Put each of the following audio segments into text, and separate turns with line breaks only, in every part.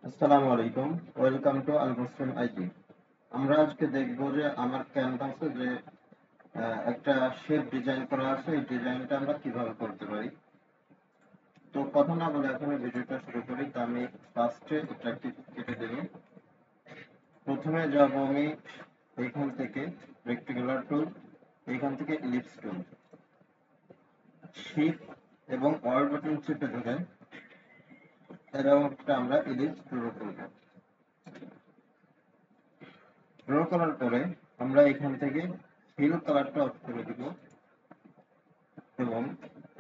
আসসালামু আলাইকুম। Welcome to Al Muslim IT. আমরা আজকে দেখব যে আমার ক্যানভাসে যে একটা শেপ ডিজাইন করা আছে, এই ডিজাইনটা আমরা কিভাবে করতে পারি। তো কথা না বলে এখন ভিডিওটা শুরু করি। তো আমি ফার্স্টে এটা কেটে দেব। প্রথমে যাব আমি এইখান থেকে রেক্টেঙ্গুলার টুল, এইখান থেকে ইলিপস টুল, শিফট এবং অল বাটন চেপে ধরে এরকম একটা আমরা ইলিপস ড্র করব। ড্র করার পরে আমরা এখান থেকে ফিল কালারটা অফ করে দিব এবং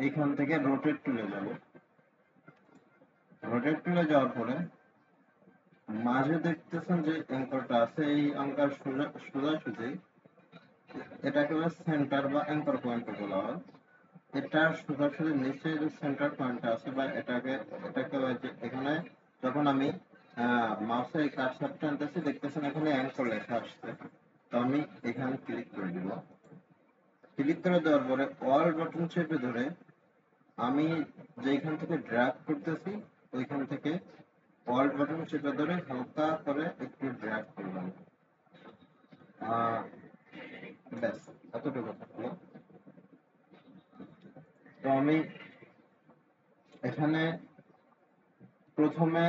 এইখান থেকে রোটেট টুলে যাব। রোটেট টুলে যাওয়ার পরে মাঝে দেখতেছেন যে অ্যাঙ্করটা আছে, এই অ্যাঙ্কর সোজাসুজি এটাকে সেন্টার বা অ্যাঙ্কর পয়েন্ট বলা হয়। এটার সোজাসুজি নিচে যে সেন্টার পয়েন্টটা আছে বা এটাকে এখানে যখন আমি মাউসে এই কার্সারটা টানতেছি দেখতেছেন এখানে অ্যাঙ্কর লেখা আসছে। তো আমি এখানে ক্লিক করে দিব। ক্লিক করে দেওয়ার পরে অল বাটন চেপে ধরে আমি যেখান থেকে ড্র্যাগ করতেছি ওইখান থেকে অল্ট বাটন চেপে ধরে হালকা করে একটু ড্র্যাগ করলাম। ব্যাস, এতটুকু থাকলো। তো আমি এখানে প্রথমে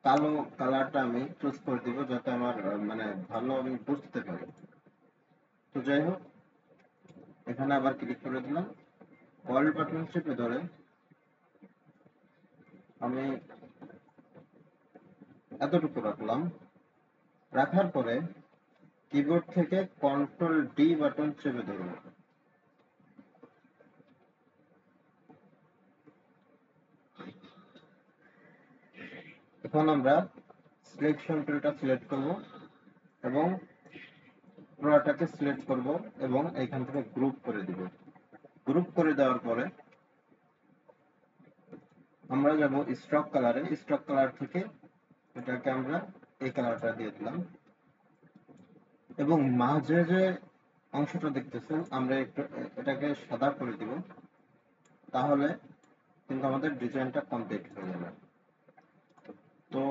কালো কালারটা আমি চুজ করে দিব যাতে আমার মানে ভালো আমি বুঝতে পারি। তো যাই হোক, এখানে আবার ক্লিক করে দিলাম। অল্ট বাটন চেপে ধরে আমি এতটুকু রাখলাম। রাখার পরে কিবোর্ড থেকে কন্ট্রোল ডি বাটন চেপে ধরবো। এখন আমরা সিলেকশন টুলটা সিলেক্ট করব এবং পুরোটাকে সিলেক্ট করব এবং এখান থেকে গ্রুপ করে দিব। গ্রুপ করে দেওয়ার পরে আমরা যাব স্ট্রোক কালারে। স্ট্রোক কালার থেকে এটাকে আমরা এই কালারটা দিয়ে দিলাম এবং মাঝে যে অংশটা দেখতেছেন আমরা একটু এটাকে সাদা করে দিব, তাহলে কিন্তু আমাদের ডিজাইনটা কমপ্লিট হয়ে যাবে। তো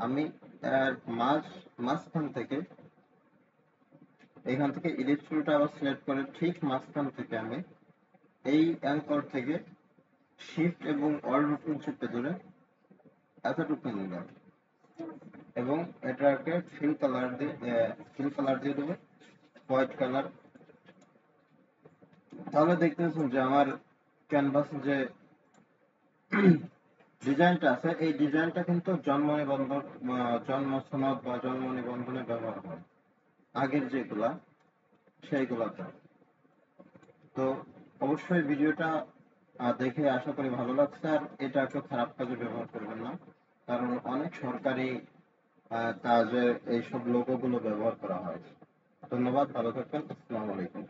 আমি এর মাঝখান থেকে এখান থেকে ইলিপস টুলটা আবার সিলেক্ট করে ঠিক মাঝখান থেকে আমি এই অ্যাঙ্কর থেকে শিফট এবং অল্ট বাটন চেপে ধরে এতটুকু নিলাম এবং এটাকে ফিল কালার দিয়ে দেবো, হোয়াইট কালার। তাহলে দেখতেছেন যে আমার ক্যানভাস যে ডিজাইনটা আছে এই ডিজাইনটা কিন্তু জন্ম সনদ বা জন্ম নিবন্ধনে ব্যবহার হয় আগের যেগুলা সেইগুলাতে। তো অবশ্যই ভিডিওটা দেখে আশা করি ভালো লাগছে। আর এটা কেউ খারাপ কাজে ব্যবহার করবেন না, কারণ অনেক সরকারি কাজে এইসব লোগো গুলো ব্যবহার করা হয়। ধন্যবাদ, ভালো থাকবেন। আসসালামু আলাইকুম।